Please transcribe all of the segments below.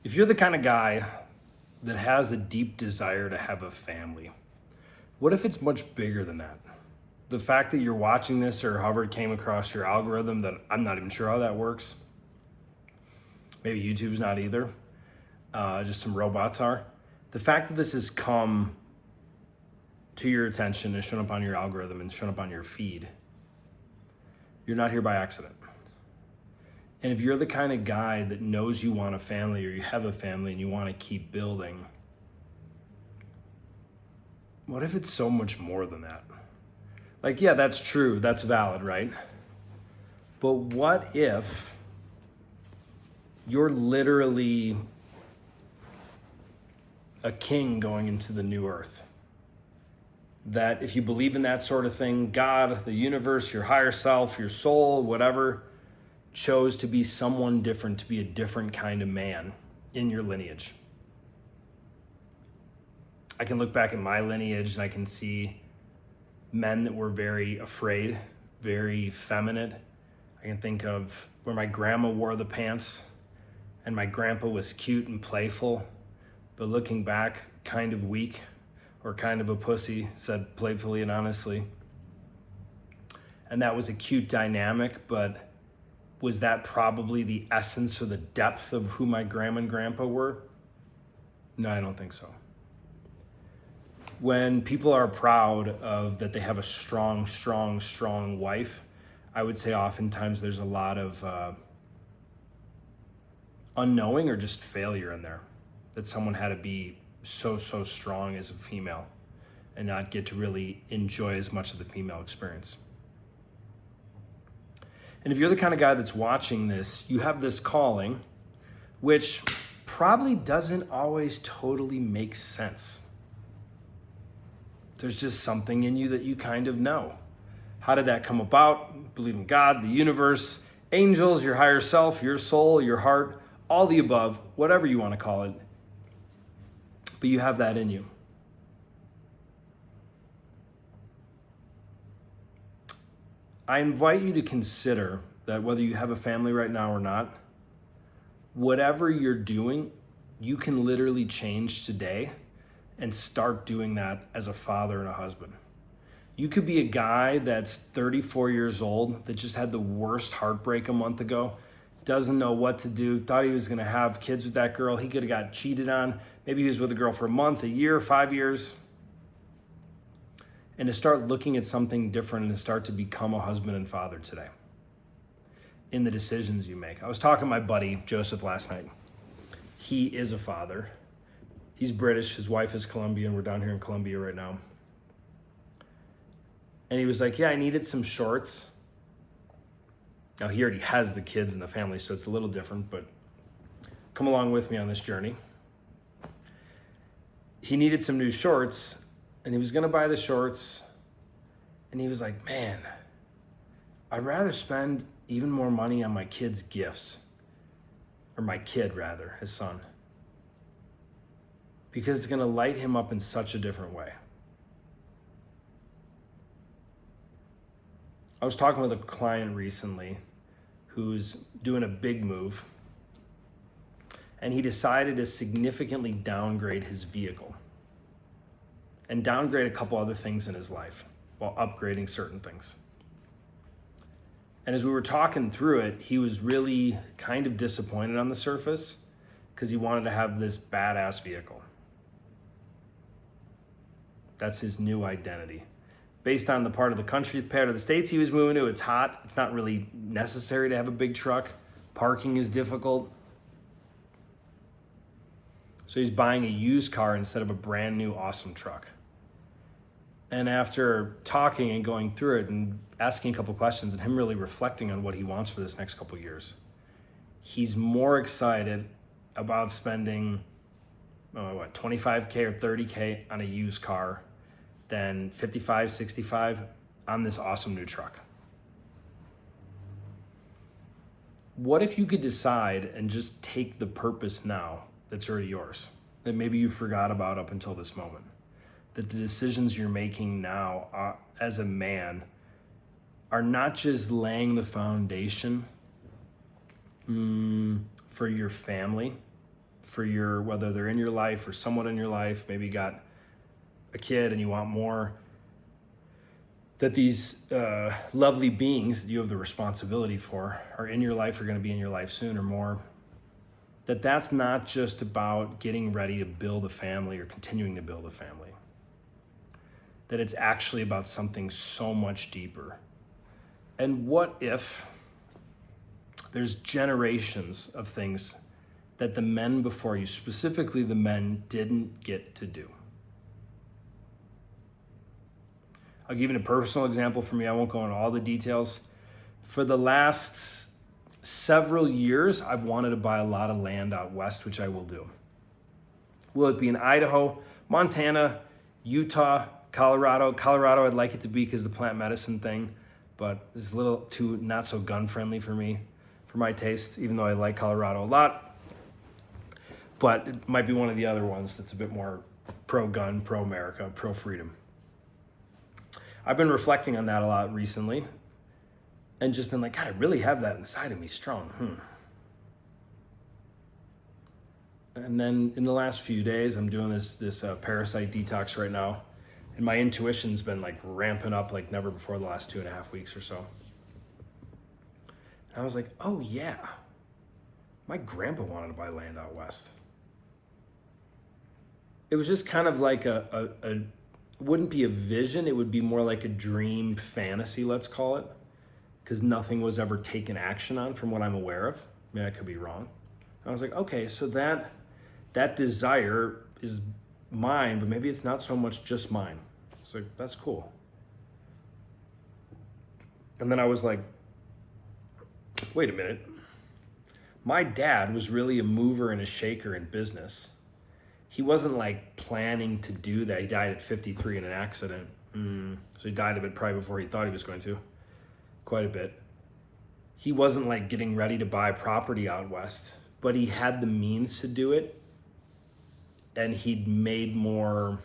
If you're the kind of guy that has a deep desire to have a family, what if it's much bigger than that? The fact that you're watching this or however it came across your algorithm, that I'm not even sure how that works. Maybe YouTube's not either. Just some robots are. The fact that this has come to your attention and shown up on your algorithm and shown up on your feed, you're not here by accident. And if you're the kind of guy that knows you want a family or you have a family and you want to keep building, what if it's so much more than that? Like, yeah, that's true. That's valid, right? But what if you're literally a king going into the new earth? That if you believe in that sort of thing, God, the universe, your higher self, your soul, whatever, chose to be someone different, to be a different kind of man in your lineage. I can look back at my lineage and I can see men that were very afraid, very feminine. I can think of where my grandma wore the pants and my grandpa was cute and playful, but looking back, kind of weak or kind of a pussy, said playfully and honestly. And that was a cute dynamic, but was that probably the essence or the depth of who my grandma and grandpa were? No, I don't think so. When people are proud of that they have a strong wife, I would say oftentimes there's a lot of unknowing or just failure in there. That someone had to be so strong as a female and not get to really enjoy as much of the female experience. And if you're the kind of guy that's watching this, you have this calling, which probably doesn't always totally make sense. There's just something in you that you kind of know. How did that come about? Believe in God, the universe, angels, your higher self, your soul, your heart, all the above, whatever you want to call it. But you have that in you. I invite you to consider that whether you have a family right now or not, whatever you're doing, you can literally change today and start doing that as a father and a husband. You could be a guy that's 34 years old that just had the worst heartbreak a month ago, doesn't know what to do, thought he was gonna have kids with that girl. He could have got cheated on. Maybe he was with a girl for a month, a year, 5 years. And to start looking at something different and to start to become a husband and father today in the decisions you make. I was talking to my buddy, Joseph, last night. He is a father. He's British, his wife is Colombian. We're down here in Colombia right now. And he was like, yeah, I needed some shorts. Now he already has the kids and the family, so it's a little different, but come along with me on this journey. He needed some new shorts and he was gonna buy the shorts. And he was like, man, I'd rather spend even more money on my kids' gifts, or my kid rather, his son, because it's gonna light him up in such a different way. I was talking with a client recently who's doing a big move, and he decided to significantly downgrade his vehicle and downgrade a couple other things in his life while upgrading certain things. And as we were talking through it, he was really kind of disappointed on the surface because he wanted to have this badass vehicle. That's his new identity. Based on the part of the country, part of the states he was moving to, it's hot. It's not really necessary to have a big truck. Parking is difficult. So he's buying a used car instead of a brand new awesome truck. And after talking and going through it and asking a couple questions and him really reflecting on what he wants for this next couple years, he's more excited about spending 25K or 30K on a used car than 55, 65 on this awesome new truck. What if you could decide and just take the purpose now that's already yours, that maybe you forgot about up until this moment? That the decisions you're making now as a man are not just laying the foundation for your family, for whether they're in your life or someone in your life, maybe you got a kid and you want more, that these lovely beings that you have the responsibility for are in your life, are going to be in your life soon or more, that's not just about getting ready to build a family or continuing to build a family, that it's actually about something so much deeper. And what if there's generations of things that the men before you, specifically the men, didn't get to do? I'll give you a personal example for me. I won't go into all the details. For the last several years, I've wanted to buy a lot of land out west, which I will do. Will it be in Idaho, Montana, Utah, Colorado? Colorado, I'd like it to be because of the plant medicine thing, but it's a little too not so gun friendly for me, for my taste, even though I like Colorado a lot. But it might be one of the other ones that's a bit more pro-gun, pro-America, pro-freedom. I've been reflecting on that a lot recently and just been like, God, I really have that inside of me strong. And then in the last few days, I'm doing this parasite detox right now. And my intuition's been like ramping up like never before the last 2.5 weeks or so. And I was like, oh yeah, my grandpa wanted to buy land out west. It was just kind of like wouldn't be a vision, it would be more like a dream fantasy, let's call it, because nothing was ever taken action on from what I'm aware of. I mean, I could be wrong. I was like, okay, so that desire is mine, but maybe it's not so much just mine. It's like, that's cool. And then I was like, wait a minute. My dad was really a mover and a shaker in business. He wasn't like planning to do that. He died at 53 in an accident. So he died of it probably before he thought he was going to. Quite a bit. He wasn't like getting ready to buy property out west, but he had the means to do it. And he'd made more,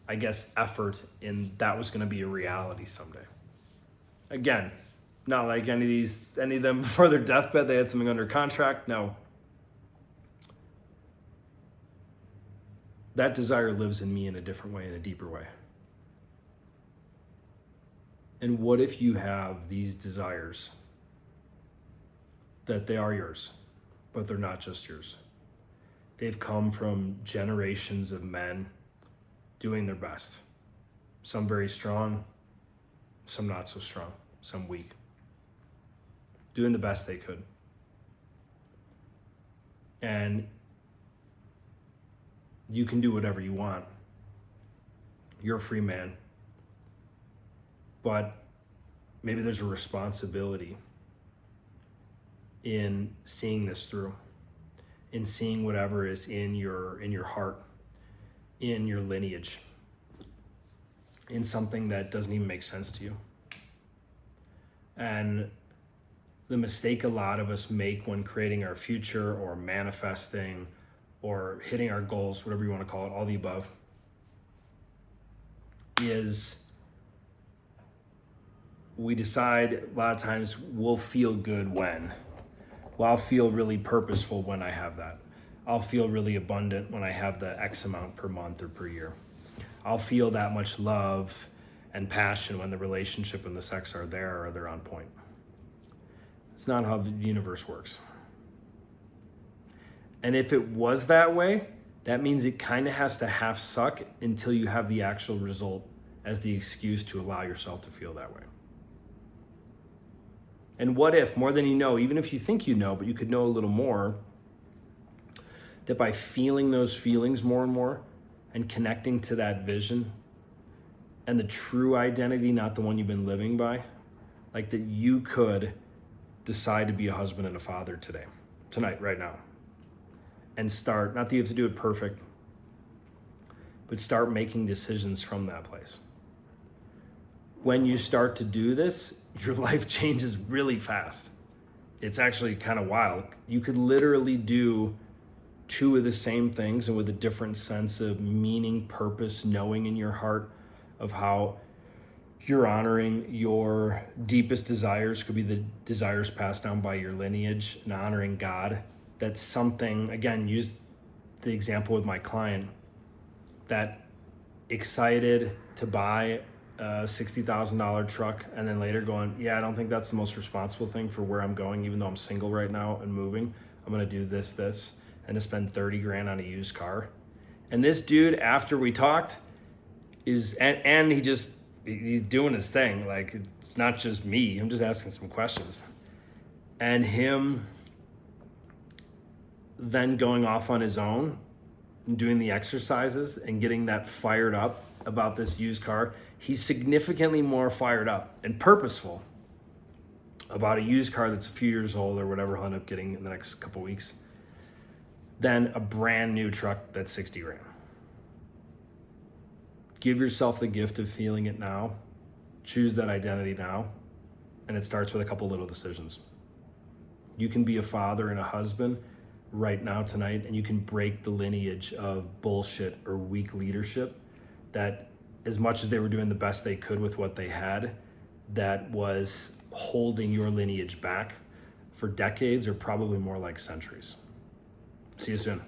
I guess, effort in that was going to be a reality someday. Again, not like any of them before their deathbed, they had something under contract. No. That desire lives in me in a different way, in a deeper way. And what if you have these desires that they are yours, but they're not just yours? They've come from generations of men doing their best. Some very strong, some not so strong, some weak. Doing the best they could. And you can do whatever you want. You're a free man. But maybe there's a responsibility in seeing this through, in seeing whatever is in your heart, in your lineage, in something that doesn't even make sense to you. And the mistake a lot of us make when creating our future or manifesting or hitting our goals, whatever you want to call it, all the above, is we decide a lot of times we'll feel good when. Well, I'll feel really purposeful when I have that. I'll feel really abundant when I have the X amount per month or per year. I'll feel that much love and passion when the relationship and the sex are there or they're on point. It's not how the universe works. And if it was that way, that means it kind of has to half suck until you have the actual result as the excuse to allow yourself to feel that way. And what if, more than you know, even if you think you know, but you could know a little more, that by feeling those feelings more and more and connecting to that vision and the true identity, not the one you've been living by, like that you could decide to be a husband and a father today, tonight, right now. And start, not that you have to do it perfect, but start making decisions from that place. When you start to do this, your life changes really fast. It's actually kind of wild. You could literally do two of the same things and with a different sense of meaning, purpose, knowing in your heart of how you're honoring your deepest desires, could be the desires passed down by your lineage, and honoring God. That's something, again, use the example with my client that excited to buy a $60,000 truck and then later going, yeah, I don't think that's the most responsible thing for where I'm going, even though I'm single right now and moving. I'm gonna do this, and to spend 30 grand on a used car. And this dude, after we talked, he's doing his thing. Like, it's not just me. I'm just asking some questions. And him then going off on his own and doing the exercises and getting that fired up about this used car. He's significantly more fired up and purposeful about a used car that's a few years old or whatever he'll end up getting in the next couple weeks than a brand new truck that's 60 grand. Give yourself the gift of feeling it now. Choose that identity now. And it starts with a couple little decisions. You can be a father and a husband right now tonight, and you can break the lineage of bullshit or weak leadership that, as much as they were doing the best they could with what they had, that was holding your lineage back for decades or probably more like centuries. See you soon.